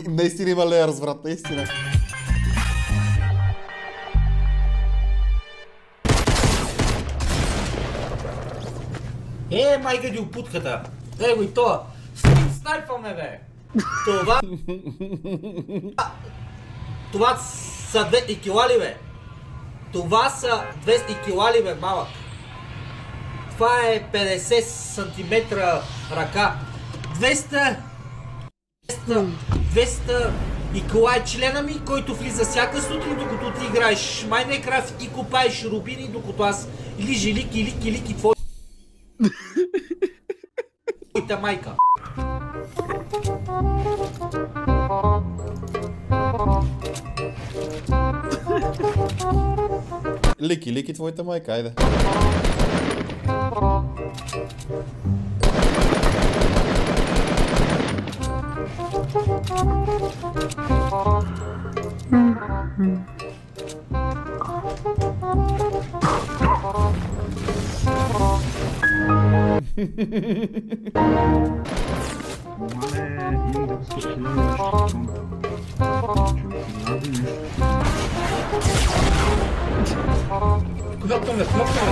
Наистина има лея разврат, наистина. Майка ди опутката! Его и това! Снайпваме, бе! Това са 200 кила ли, бе? Това са 200 кила ли, бе, малък? Това е 50 сантиметра ръка. 200 и кола е члена ми, който влиза всяка сутрин, докато ти играеш Майнкрафт и копаеш рубини, докато аз лижи лики твоята майка. Лики твоята майка, айде.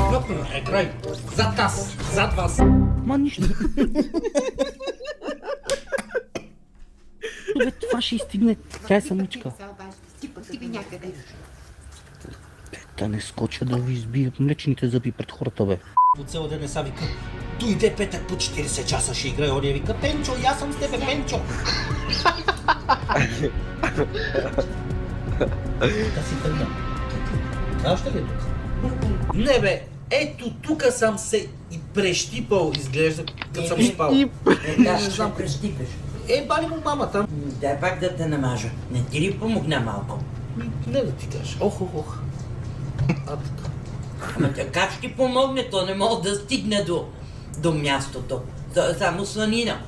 Кнопкаме, край. Зад нас, зад вас. Ма нищо. Бе, това ще изстигне. Тя е самичка. Да не скоча да ви избият млечните зъби пред хората, бе. По цел ден не са вика, дойде Петър по 40 часа ще играе, ония вика, Пенчо, и аз съм с тебе, Пенчо. Да си тръгна. Знаеш ли е тук? Не, бе, ето тука съм се и прещипал, изглежда, като съм спал. Да, ще прещипеш. Бали му мамата. Дай пак да те намажа. Не ти ли помогна малко? Не да ти кажа. Ох. А така. Ама как ще ти помогне? То не мога да стигне до мястото. Само сланина.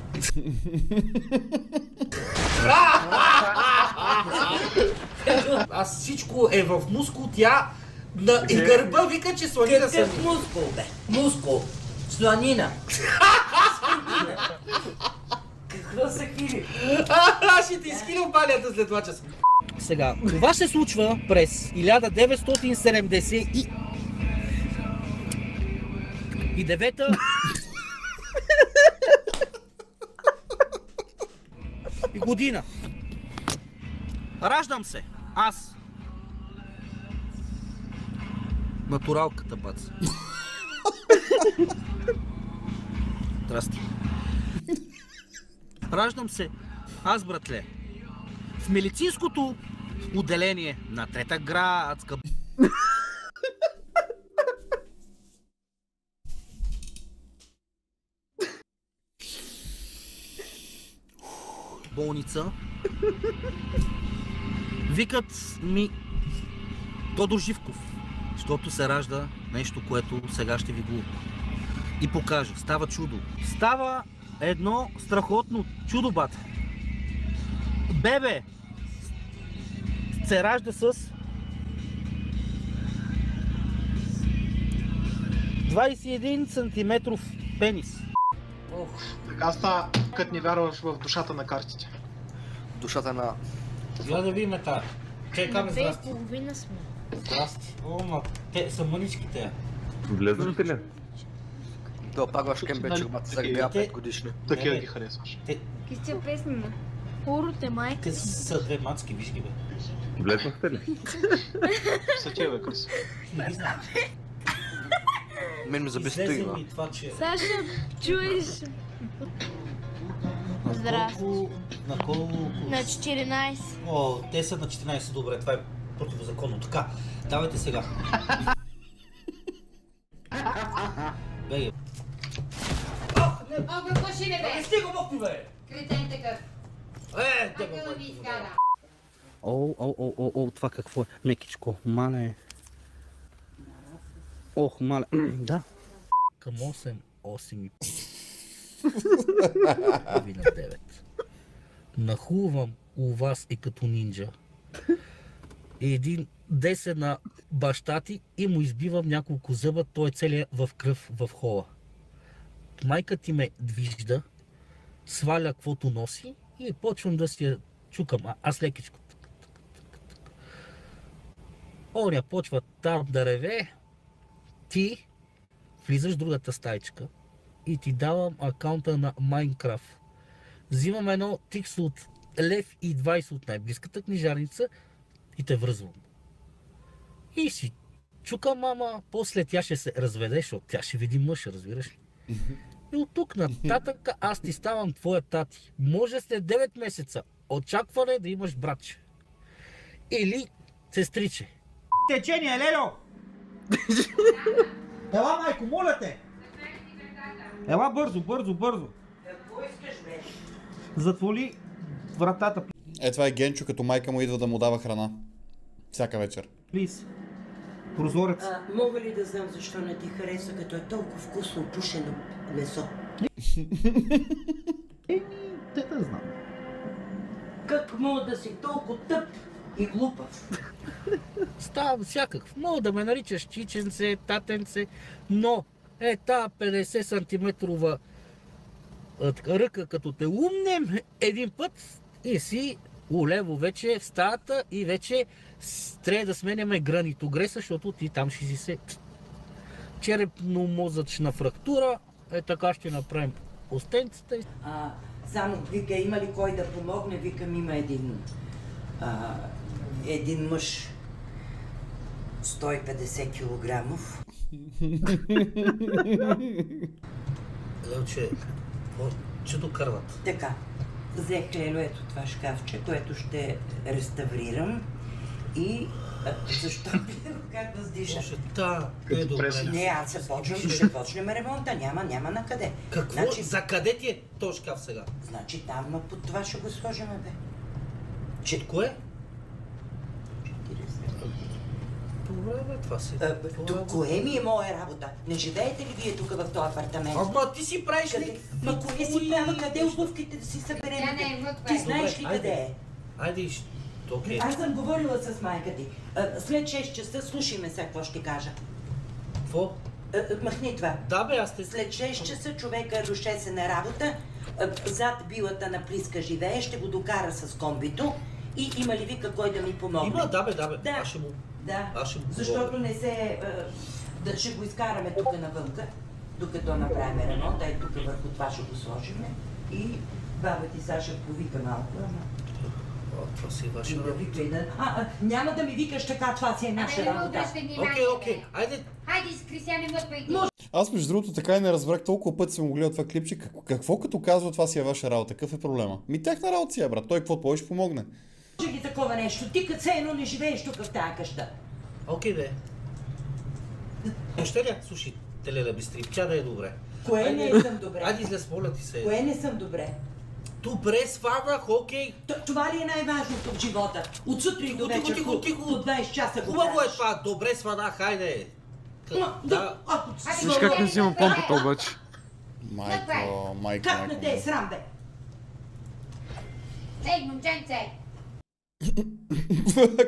Аз всичко е в мускул, тя на гърба вика, че сланина съм. Какъв мускул, бе? Мускул. Сланина. Какво се хили? Ще ти изхилям балията след това часа. Сега, това се случва през 1979 година. Раждам се. Аз. Натуралката, бац. Здрасти. Раждам се. Аз, братле. В медицинското отделение на Трета градска болница. Викат ми Тодор Живков, защото се ражда нещо, което сега ще ви го и покажа. Става чудо. Става едно страхотно чудо, бате. Бебе се ражда с 21 сантиметров пенис. Така става, като не вярваш в душата на картите. Душата на... Я да видим тази. Чекаме, здрасти. Половина сме. Здрасти. Ма, те са мънички те. Влезнахте ли? То пагваш кембечер, бата, за бяха 5 годишни. Такива ги харесваш. Какви сте песни, ма? Урото майка. Те са две мацки, виж ги, бе. Влезнахте ли? Са тия, бе, къс. Не ги знам. Мен ми заби Излезе стои, ми това, че... Саша, чуеш? Здрасти. На колко? На 14. О, те са на 14, добре, това е противозаконно. Така, давайте сега. Беге. Какво ще не бе? Стига мокни, бе! Кретен такъв. Те го ви изкара. О, това какво е? Мекичко, мале. Ох, мале. Да. Към 8 и половина 9. Нахувам у вас и като нинджа. Един 10 на баща ти и му избивам няколко зъба, той е целият в кръв в хола. Майка ти ме вижда, сваля каквото носи и почвам да си я чукам, аз лекичко. Оня почва там да реве, ти влизаш в другата стайчка и ти давам акаунта на Майнкрафт. Взимам едно тикс от 1,20 от най-близката книжарница и те връзвам. И си чукам, мама, после тя ще се разведе, защото тя ще види мъж, разбираш ли? И от тук нататък аз ти ставам твоя тати. Може след 9 месеца очакване да имаш братче. Или сестриче. Течение, Лело! Ела, майко, моля те! Ела бързо, бързо, бързо! Какво искаш, бе? Затвори вратата, Е, това е Генчо, като майка му идва да му дава храна. Всяка вечер. плиз. Прозорец. Мога ли да знам защо не ти хареса, като е толкова вкусно пушено месо? Те да знам. Как мога да си толкова тъп и глупав? Ставам всякакъв. Мога да ме наричаш чиченце, татенце, но та 50 сантиметрова ръка, като те умнем един път и си улево вече в стаята и вече трябва да сменяме гранитогреса, защото ти там ще си се черепно-мозъчна фрактура. Така ще направим остенцата. Само вика, има ли кой да помогне? Викам, има един мъж 150 килограмов. Лелче, че докърват. Така, взех Лело ето това шкафче, което ще реставрирам и защо как въздиша? Е добре. Не, аз ще почнем ремонта, няма на къде. Какво? Значи, За къде ти е този шкаф сега? Значи там под това ще го сложим, бе. Че кое? Добре, бе, това си. Кое ми е моя работа? Не живеете ли вие тук в този апартамент? Ама ти си правиш ли? Ма кое си правя? Къде обувките да си съберем? Ти знаеш ли къде е? Айде, окей. Аз съм говорила с майка ти. След 6 часа слушай ме сега какво ще кажа. Какво? Махни това. Да бе, аз те... След 6 часа човека руше се на работа, зад билата на Плиска живее, ще го докара с комбито и има ли вика кой да ми помогне? Има, да бе. Да. Аз ще му... Да, Аз ще му защото не се... да ще го изкараме тук навънка, докато направим ремонт, ай тук върху това ще го сложим и баба ти Саша повика малко, ама... Това си ваша работа. Няма да ми викаш така, това си е наша работа. Окей, айде. Хайде, Кристиан, не мътвай. Аз между другото така и не разбрах, толкова пъти съм го гледал това клипче. Какво като казва това си е ваша работа? Какъв е проблема? Тяхна работа си е, брат. Той какво повече помогне? Може ги такова нещо. Ти като все едно не живееш тук в тази къща. Окей, бе. Още ли? Слушай, телеля бистри, тя да е добре. Кое не съм добре? Айде излез, моля ти се. Кое не съм добре? Добре, сванах, окей. Това ли е най-важното в живота? От сутрин до вечер, тихо. по 20 часа го Хубаво е правиш. това, добре сванах, хайде. Виж как не взимам помпата обаче. Майко. Как не те е срам, бе? Ей, момченце!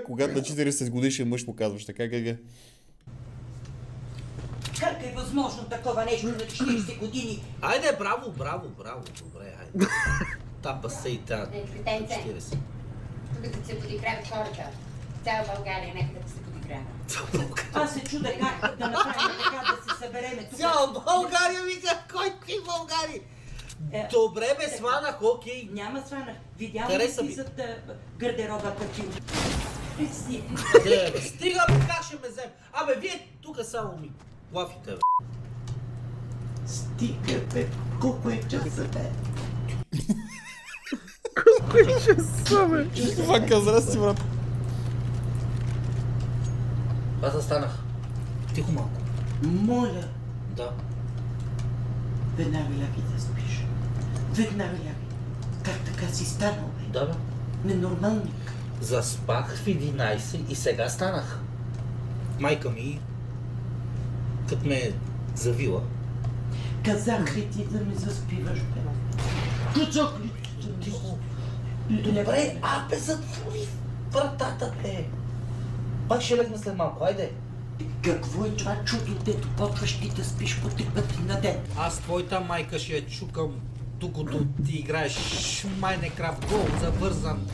Когато на 40 годишен мъж му казваш така, ГГ. Как е възможно такова нещо на 40 години? Айде, браво, добре, айде. Тапа се и тя. 40. Тук да се подиграват хората. Цяла България, нека да се подиграва. Аз се чуда как да направим така да се събереме тук. Цяла България, вика, кой ти България? Добре бе, сванах, окей. Няма сванах. Видяла ли си зад гардероба пътил? Стига бе, как ще ме взем? Абе, вие тук само ми лафите, бе. Стига бе, колко е часа, бе? Колко е часа, бе? Това каза си, брат. Аз застанах. Тихо малко. Моля. Да. Веднага ляги да спиш. Веднага ляги. Как така си станал, бе? Да, бе. Ненормалник. Заспах в 11 и сега станах. Майка ми, като ме е завила. Казах ли ти да ме заспиваш, бе? Казах ли ти да ме заспиваш? Добре, бе, затвори вратата, бе. Пак ще легна след малко, айде. Какво е това чудо, дето почваш ти да спиш по 3 пъти на ден? Аз твоята майка ще я чукам, докато ти играеш Майнкрафт гол, завързан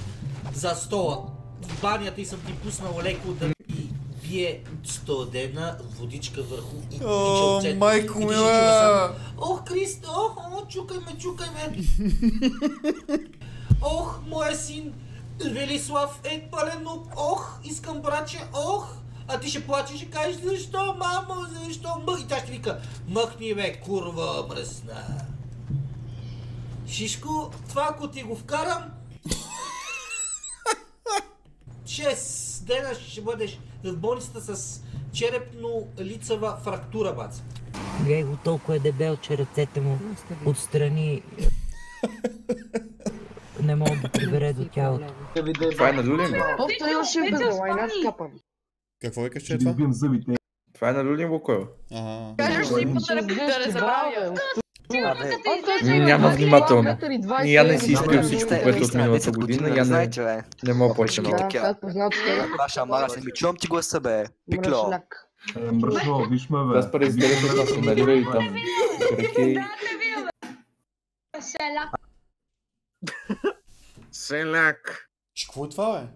за стола. В банята и съм ти пуснал леко да ти бие студена водичка върху и челцето. Майко мила! Ох, Кристо, чукай ме. Ох, моя син Велислав е пълен нук. Ох, искам братче, ох. А ти ще плачеш и кажеш, защо, мамо, защо мъх? И тя ще вика, мъхни бе, курва мръсна. Шишко, това ако ти го вкарам, 6 дена ще бъдеш в болницата с черепно-лицева фрактура, баца. Гледай го, толкова е дебел, че ръцете му отстрани не мога да прибере до тялото. Това е на Люлин, бе. Какво викаш, че е това? Това е на Люлин Лукойл. Кажеш ли по телефона да не забравя? Няма внимателно. Я не си изпил всичко, което от миналата година, я не мога повече много. Ваша мара, се ми чувам ти гласа, бе. Пикло. Мръсно, виж ме, бе. Аз пари изгледах от нас, нали, бе, и там. Селак. Селак. Какво е това, бе?